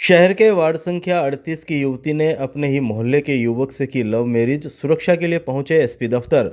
शहर के वार्ड संख्या 38 की युवती ने अपने ही मोहल्ले के युवक से की लव मैरिज। सुरक्षा के लिए पहुंचे एसपी दफ्तर।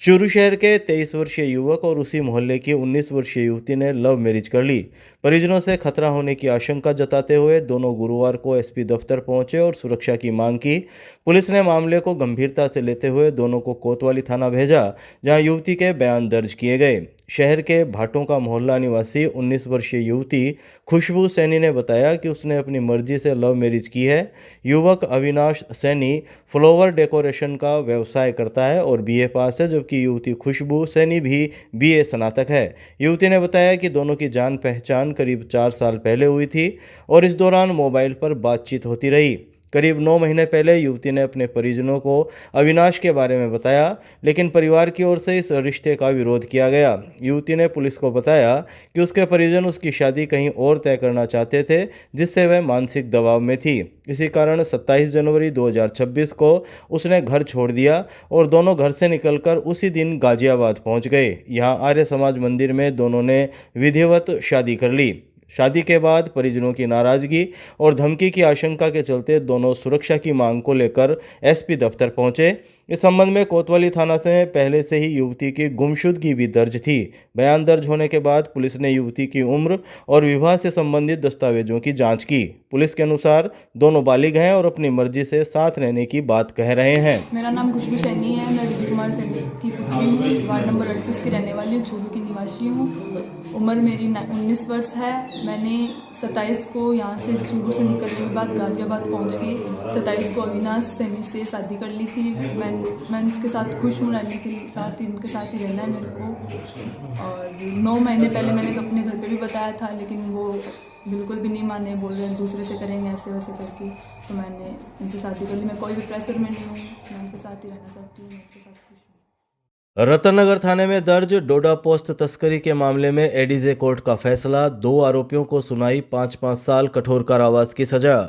चूरू शहर के 23 वर्षीय युवक और उसी मोहल्ले की 19 वर्षीय युवती ने लव मैरिज कर ली। परिजनों से खतरा होने की आशंका जताते हुए दोनों गुरुवार को एसपी दफ्तर पहुंचे और सुरक्षा की मांग की। पुलिस ने मामले को गंभीरता से लेते हुए दोनों को कोतवाली थाना भेजा, जहां युवती के बयान दर्ज किए गए। शहर के भाटों का मोहल्ला निवासी 19 वर्षीय युवती खुशबू सैनी ने बताया कि उसने अपनी मर्जी से लव मैरिज की है। युवक अविनाश सैनी फ्लावर डेकोरेशन का व्यवसाय करता है और बीए पास है, जबकि युवती खुशबू सैनी भी बीए स्नातक है। युवती ने बताया कि दोनों की जान पहचान करीब 4 साल पहले हुई थी और इस दौरान मोबाइल पर बातचीत होती रही। करीब 9 महीने पहले युवती ने अपने परिजनों को अविनाश के बारे में बताया, लेकिन परिवार की ओर से इस रिश्ते का विरोध किया गया। युवती ने पुलिस को बताया कि उसके परिजन उसकी शादी कहीं और तय करना चाहते थे, जिससे वह मानसिक दबाव में थी। इसी कारण 27 जनवरी 2026 को उसने घर छोड़ दिया और दोनों घर से निकलकर उसी दिन गाजियाबाद पहुंच गए। यहां आर्य समाज मंदिर में दोनों ने विधिवत शादी कर ली। शादी के बाद परिजनों की नाराजगी और धमकी की आशंका के चलते दोनों सुरक्षा की मांग को लेकर एसपी दफ्तर पहुंचे। इस संबंध में कोतवाली थाना से पहले से ही युवती की गुमशुदगी भी दर्ज थी। बयान दर्ज होने के बाद पुलिस ने युवती की उम्र और विवाह से संबंधित दस्तावेजों की जांच की। पुलिस के अनुसार दोनों बालिग हैं और अपनी मर्जी से साथ रहने की बात कह रहे हैं। मेरा नाम खुशबू सैनी है। मैं विजय कुमार सैनी की पुत्री हूँ। वार्ड नंबर 38 की रहने वाली हूँ। चूरू की निवासी हूँ। उम्र मेरी 19 वर्ष है। मैंने 27 को यहाँ से चूरू से निकलने के बाद गाजियाबाद पहुँच के 27 को अविनाश सैनी से शादी कर ली थी। मैं इसके साथ खुश हूँ। रहने के साथ इनके साथ ही रहना है मेरे को। और 9 महीने पहले मैंने अपने घर पे भी बताया था, लेकिन वो बिल्कुल भी नहीं माने। बोल रहे हैं दूसरे से करेंगे ऐसे वैसे करके। तो मैंने इनसे शादी कर ली। मैं कोई भी प्रेशर में नहीं हूँ। मैं उनके साथ ही रहना चाहती हूँ। मैं उनके साथ खुश हूँ। रतननगर थाने में दर्ज डोडा पोस्त तस्करी के मामले में एडीजे कोर्ट का फैसला। 2 आरोपियों को सुनाई 5-5 साल कठोर कारावास की सजा।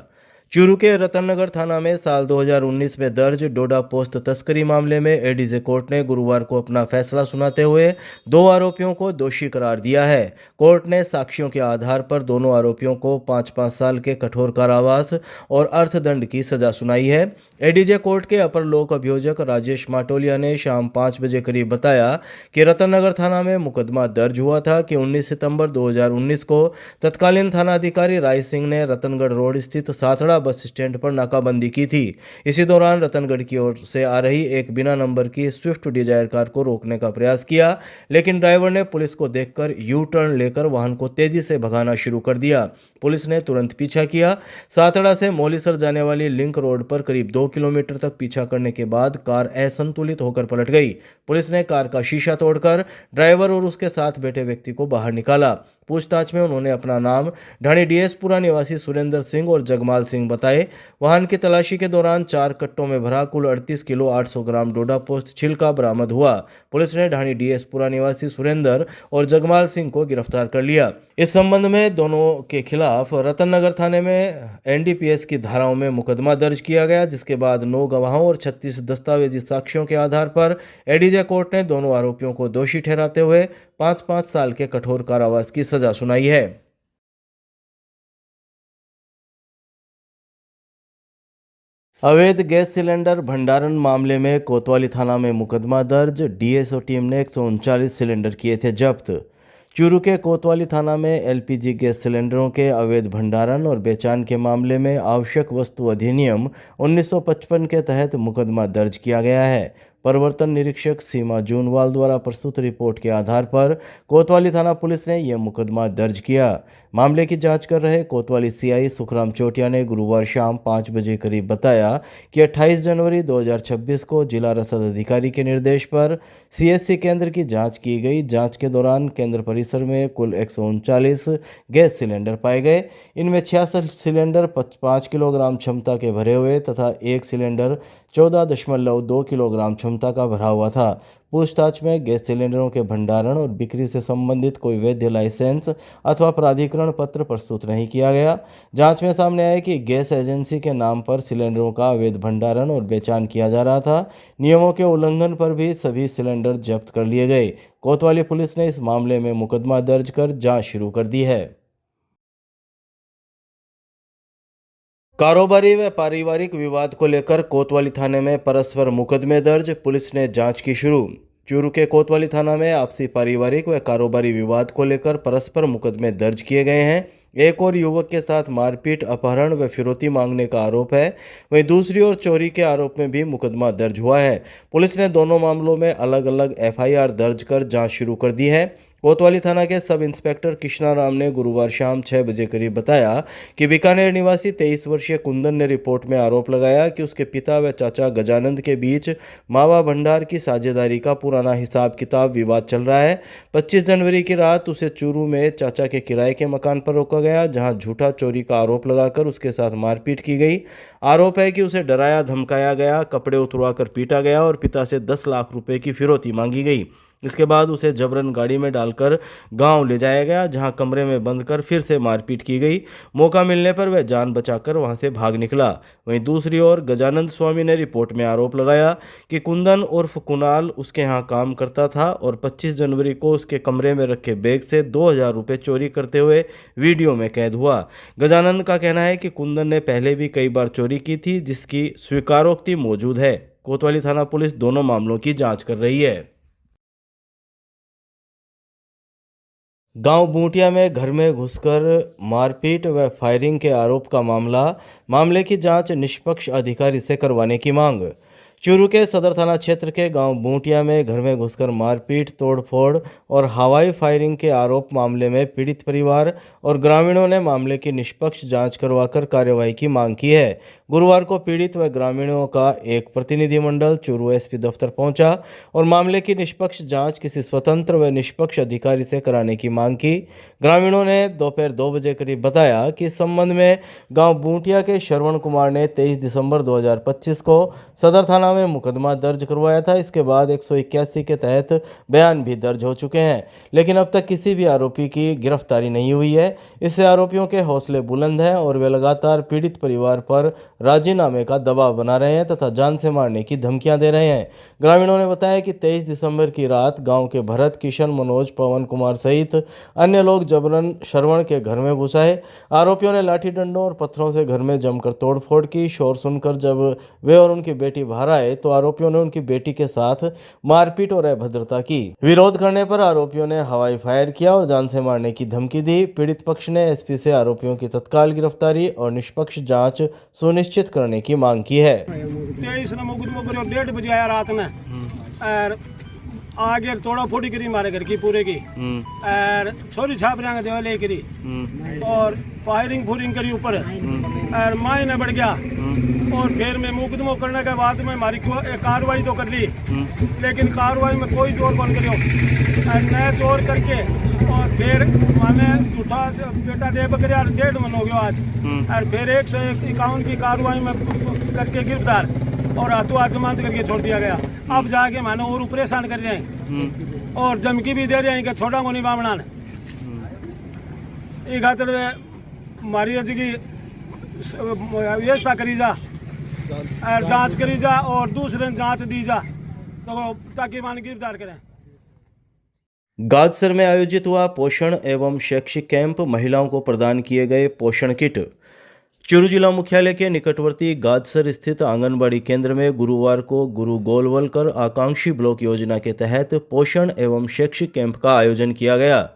चूरू के रतननगर थाना में साल 2019 में दर्ज डोडा पोस्त तस्करी मामले में एडीजे कोर्ट ने गुरुवार को अपना फैसला सुनाते हुए 2 आरोपियों को दोषी करार दिया है। कोर्ट ने साक्ष्यों के आधार पर दोनों आरोपियों को 5-5 साल के कठोर कारावास और अर्थदंड की सजा सुनाई है। एडीजे कोर्ट के अपर लोक अभियोजक राजेश माटोलिया ने शाम 5 बजे करीब बताया कि रतननगर थाना में मुकदमा दर्ज हुआ था कि 19 सितंबर 2019 को तत्कालीन थानाधिकारी राय सिंह ने रतनगढ़ रोड स्थित साथड़ा बस स्टैंड पर नाकाबंदी की थी। इसी दौरान रतनगढ़ की ओर से आ रही एक बिना नंबर की स्विफ्ट डिजायर कार को रोकने का प्रयास किया, लेकिन ड्राइवर ने पुलिस को देखकर यू टर्न लेकर वाहन को तेजी से भगाना शुरू कर दिया। पुलिस ने तुरंत पीछा किया। साथड़ा से मौलीसर जाने वाली लिंक रोड पर करीब 2 किलोमीटर तक पीछा करने के बाद कार असंतुलित होकर पलट गई। पुलिस ने कार का शीशा तोड़कर ड्राइवर और उसके साथ बैठे व्यक्ति को बाहर निकाला। पूछताछ में उन्होंने अपना नाम ढाणी डीएसपुरा निवासी सुरेंद्र सिंह और जगमाल सिंह बताए। वाहन की तलाशी के दौरान 4 कट्टों में भरा कुल 38 किलो 800 ग्राम डोडा पोस्त छिलका बरामद हुआ। पुलिस ने ढाणी डीएसपुरा निवासी सुरेंद्र और जगमाल सिंह को गिरफ्तार कर लिया। इस संबंध में दोनों के खिलाफ रतननगर थाने में एनडीपीएस की धाराओं में मुकदमा दर्ज किया गया, जिसके बाद 9 गवाहों और 36 दस्तावेजी साक्ष्यों के आधार पर एडीजे कोर्ट ने दोनों आरोपियों को दोषी ठहराते हुए 5-5 साल के कठोर कारावास की सजा सुनाई है। अवैध गैस सिलेंडर भंडारण मामले में कोतवाली थाना में मुकदमा दर्ज। डीएसओ टीम ने 139 सिलेंडर किए थे जब्त। चूरू के कोतवाली थाना में एलपीजी गैस सिलेंडरों के अवैध भंडारण और बेचान के मामले में आवश्यक वस्तु अधिनियम 1955 के तहत मुकदमा दर्ज किया गया है। प्रवर्तन निरीक्षक सीमा जूनवाल द्वारा प्रस्तुत रिपोर्ट के आधार पर कोतवाली थाना पुलिस ने यह मुकदमा दर्ज किया। मामले की जांच कर रहे कोतवाली सीआई सुखराम चोटिया ने गुरुवार शाम 5 बजे करीब बताया कि 28 जनवरी 2026 को जिला रसद अधिकारी के निर्देश पर सीएससी केंद्र की जांच की गई। जांच के दौरान केंद्र परिसर में कुल 139 गैस सिलेंडर पाए गए। इनमें 66 सिलेंडर 5 किलोग्राम क्षमता के भरे हुए तथा एक सिलेंडर 14.2 किलोग्राम क्षमता का भरा हुआ था। पूछताछ में गैस सिलेंडरों के भंडारण और बिक्री से संबंधित कोई वैध लाइसेंस अथवा प्राधिकरण पत्र प्रस्तुत नहीं किया गया। जांच में सामने आया कि गैस एजेंसी के नाम पर सिलेंडरों का अवैध भंडारण और बेचान किया जा रहा था। नियमों के उल्लंघन पर भी सभी सिलेंडर जब्त कर लिए गए। कोतवाली पुलिस ने इस मामले में मुकदमा दर्ज कर जांच शुरू कर दी है। कारोबारी व पारिवारिक विवाद को लेकर कोतवाली थाने में परस्पर मुकदमे दर्ज, पुलिस ने जांच की शुरू। चूरू के कोतवाली थाना में आपसी पारिवारिक व कारोबारी विवाद को लेकर परस्पर मुकदमे दर्ज किए गए हैं। एक और युवक के साथ मारपीट, अपहरण व फिरौती मांगने का आरोप है, वहीं दूसरी ओर चोरी के आरोप में भी मुकदमा दर्ज हुआ है। पुलिस ने दोनों मामलों में अलग अलग एफआईआर दर्ज कर जांच शुरू कर दी है। कोतवाली थाना के सब इंस्पेक्टर कृष्णा राम ने गुरुवार शाम 6 बजे करीब बताया कि बीकानेर निवासी 23 वर्षीय कुंदन ने रिपोर्ट में आरोप लगाया कि उसके पिता व चाचा गजानंद के बीच मावा भंडार की साझेदारी का पुराना हिसाब किताब विवाद चल रहा है। 25 जनवरी की रात उसे चूरू में चाचा के किराए के मकान पर रोका गया, जहां झूठा चोरी का आरोप लगाकर उसके साथ मारपीट की गई। आरोप है कि उसे डराया धमकाया गया, कपड़े उतरवाकर पीटा गया और पिता से 10 लाख रुपए की फिरौती मांगी गई। इसके बाद उसे जबरन गाड़ी में डालकर गांव ले जाया गया, जहां कमरे में बंद कर फिर से मारपीट की गई। मौका मिलने पर वह जान बचाकर वहां से भाग निकला। वहीं दूसरी ओर गजानंद स्वामी ने रिपोर्ट में आरोप लगाया कि कुंदन उर्फ कुणाल उसके यहां काम करता था और 25 जनवरी को उसके कमरे में रखे बैग से 2000 रुपये चोरी करते हुए वीडियो में कैद हुआ। गजानंद का कहना है कि कुंदन ने पहले भी कई बार चोरी की थी, जिसकी स्वीकारोक्ति मौजूद है। कोतवाली थाना पुलिस दोनों मामलों की जाँच कर रही है। गांव बूटिया में घर में घुसकर मारपीट व फायरिंग के आरोप का मामले की जांच निष्पक्ष अधिकारी से करवाने की मांग। चूरू के सदर थाना क्षेत्र के गांव बूटिया में घर में घुसकर मारपीट, तोड़फोड़ और हवाई फायरिंग के आरोप मामले में पीड़ित परिवार और ग्रामीणों ने मामले की निष्पक्ष जांच करवाकर कार्यवाही की मांग की है। गुरुवार को पीड़ित व ग्रामीणों का एक प्रतिनिधिमंडल चूरू एसपी दफ्तर पहुंचा और मामले की निष्पक्ष जांच किसी स्वतंत्र व निष्पक्ष अधिकारी से कराने की मांग की। ग्रामीणों ने दोपहर 2 बजे करीब बताया कि इस संबंध में गांव बूटिया के श्रवण कुमार ने 23 दिसंबर 2025 को सदर थाना में मुकदमा दर्ज करवाया था। इसके बाद 181 के तहत बयान भी दर्ज हो चुके हैं, लेकिन अब तक किसी भी आरोपी की गिरफ्तारी नहीं हुई है। इससे आरोपियों के हौसले बुलंद हैं और वे लगातार पीड़ित परिवार पर राजीनामे का दबाव बना रहे हैं तथा जान से मारने की धमकियां दे रहे हैं। ग्रामीणों ने बताया कि 23 दिसंबर की रात गांव के भरत, किशन, मनोज, पवन कुमार सहित अन्य लोग जबरन श्रवण के घर में घुस आए। आरोपियों ने लाठी डंडों और पत्थरों से घर में जमकर तोड़फोड़ की। शोर सुनकर जब वे और उनकी बेटी बाहर आए तो आरोपियों ने उनकी बेटी के साथ मारपीट और अभद्रता की। विरोध करने पर आरोपियों ने हवाई फायर किया और जान से मारने की धमकी दी। पीड़ित पक्ष ने एसपी से आरोपियों की तत्काल गिरफ्तारी और निष्पक्ष जांच सुनिश्चित करने की मांग की है। 23 ने मुकदमा करो 1:30 बजे आया रात में और आगे तोड़ा फोड़ी करी मारे घर की पूरे की और छोरी छाप रहे देवाले करी और फायरिंग फूरिंग करी ऊपर और माई ने बढ़ गया और फिर मैं मुकदमा करने के बाद में हमारी कार्रवाई तो कर ली, लेकिन कार्रवाई में कोई जोर बन करो और नए जोर करके और फिर मैंने झूठा बेटा दे बकरे 1.5 मन हो गया आज और फिर 151 की कार्रवाई में करके गिरफ्तार और हाथों हाथ जमानत करके छोड़ दिया गया। अब जाके मैंने और परेशान कर रहे हैं और धमकी भी दे रहे हैं कि छोड़ा को नहीं बामना ये खातर हमारी अर्जी की व्यवस्था करी जा और जांच करी जा और दूसरे जांच दी जा तो ताकि मान गिरफ्तार करें। गादसर में आयोजित हुआ पोषण एवं शैक्षिक कैंप, महिलाओं को प्रदान किए गए पोषण किट। चूरू जिला मुख्यालय के निकटवर्ती गादसर स्थित आंगनबाड़ी केंद्र में गुरुवार को गुरु गोलवलकर आकांक्षी ब्लॉक योजना के तहत पोषण एवं शैक्षिक कैंप का आयोजन किया गया।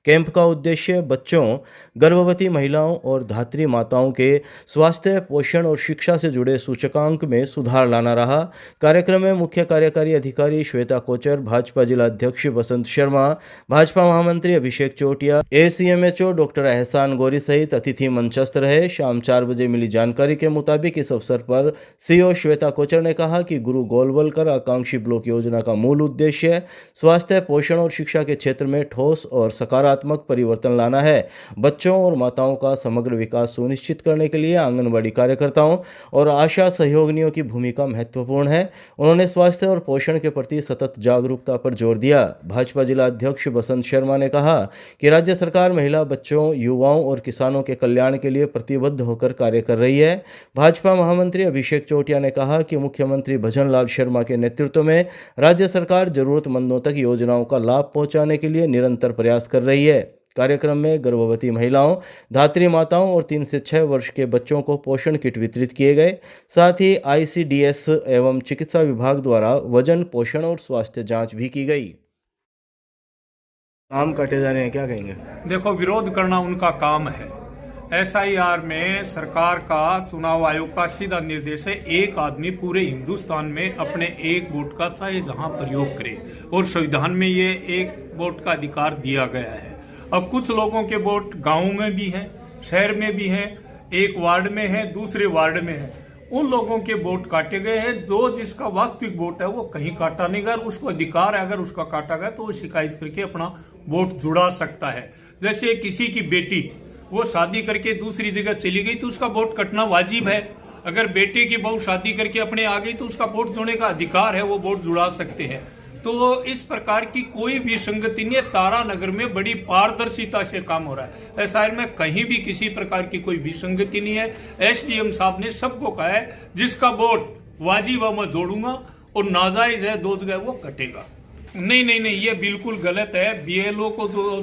कैंप का उद्देश्य बच्चों, गर्भवती महिलाओं और धात्री माताओं के स्वास्थ्य, पोषण और शिक्षा से जुड़े सूचकांक में सुधार लाना रहा। कार्यक्रम में मुख्य कार्यकारी अधिकारी श्वेता कोचर, भाजपा जिला अध्यक्ष बसंत शर्मा, भाजपा महामंत्री अभिषेक चोटिया, ACMHO डॉक्टर एहसान गौरी सहित अतिथि मंचस्थ रहे। शाम 4 बजे मिली जानकारी के मुताबिक इस अवसर पर CO श्वेता कोचर ने कहा कि गुरु गोलवलकर आकांक्षी ब्लॉक योजना का मूल उद्देश्य स्वास्थ्य, पोषण और शिक्षा के क्षेत्र में ठोस और सकारात्मक परिवर्तन लाना है। बच्चों और माताओं का समग्र विकास सुनिश्चित करने के लिए आंगनबाड़ी कार्यकर्ताओं और आशा सहयोगिनियों की भूमिका महत्वपूर्ण है। उन्होंने स्वास्थ्य और पोषण के प्रति सतत जागरूकता पर जोर दिया। भाजपा जिला अध्यक्ष बसंत शर्मा ने कहा कि राज्य सरकार महिला, बच्चों, युवाओं और किसानों के कल्याण के लिए प्रतिबद्ध होकर कार्य कर रही है। भाजपा महामंत्री अभिषेक चोटिया ने कहा कि मुख्यमंत्री भजन लाल शर्मा के नेतृत्व में राज्य सरकार जरूरतमंदों तक योजनाओं का लाभ पहुंचाने के लिए निरंतर प्रयास कर रही है। कार्यक्रम में गर्भवती महिलाओं, धात्री माताओं और 3 से 6 वर्ष के बच्चों को पोषण किट वितरित किए गए। साथ ही ICDS एवं चिकित्सा विभाग द्वारा वजन, पोषण और स्वास्थ्य जांच भी की गई। आम काटे जा रहे हैं, क्या कहेंगे? देखो, विरोध करना उनका काम है। SIR में सरकार का, चुनाव आयोग का सीधा निर्देश है, एक आदमी पूरे हिंदुस्तान में अपने एक वोट का चाहे जहां प्रयोग करे, और संविधान में ये एक वोट का अधिकार दिया गया है। अब कुछ लोगों के वोट गाँव में भी हैं, शहर में भी हैं, एक वार्ड में है, दूसरे वार्ड में है, उन लोगों के वोट काटे गए हैं। जो जिसका वास्तविक वोट है वो कहीं काटा नहीं गया, उसको अधिकार है, अगर उसका काटा गया तो वो शिकायत करके अपना वोट जुड़ा सकता है। जैसे किसी की बेटी वो शादी करके दूसरी जगह चली गई तो उसका वोट कटना वाजिब है। अगर बेटे की बहू शादी करके अपने आ गई तो उसका वोट जुड़ने का अधिकार है, वो वोट जुड़ा सकते हैं। तो इस प्रकार की कोई भी संगति नहीं है। तारानगर में बड़ी पारदर्शिता से काम हो रहा है। SIR में कहीं भी किसी प्रकार की कोई विसंगति नहीं है। SDM साहब ने सबको कहा है जिसका वोट वाजिब है मैं जोड़ूंगा और नाजायज है 2 जगह वो कटेगा। नहीं नहीं नहीं, ये बिल्कुल गलत है। BLO को जो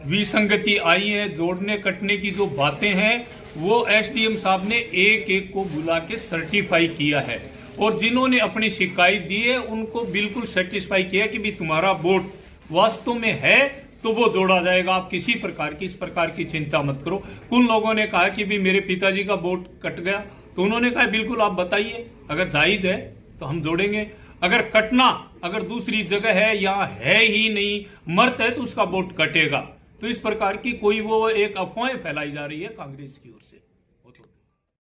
विसंगति आई है, जोड़ने कटने की जो बातें हैं, वो SDM साहब ने एक एक को बुला के सर्टिफाई किया है, और जिन्होंने अपनी शिकायत दी है उनको बिल्कुल सेटिस्फाई किया कि भी तुम्हारा वोट वास्तव में है तो वो जोड़ा जाएगा। आप किसी प्रकार की इस प्रकार की चिंता मत करो। उन लोगों ने कहा कि भी मेरे पिताजी का वोट कट गया, तो उन्होंने कहा बिल्कुल आप बताइए, अगर जायज है तो हम जोड़ेंगे। अगर कटना अगर दूसरी जगह है या है ही नहीं, मर्द है, तो उसका वोट कटेगा। तो इस प्रकार की कोई वो एक अफवाहें फैलाई जा रही है कांग्रेस की ओर से।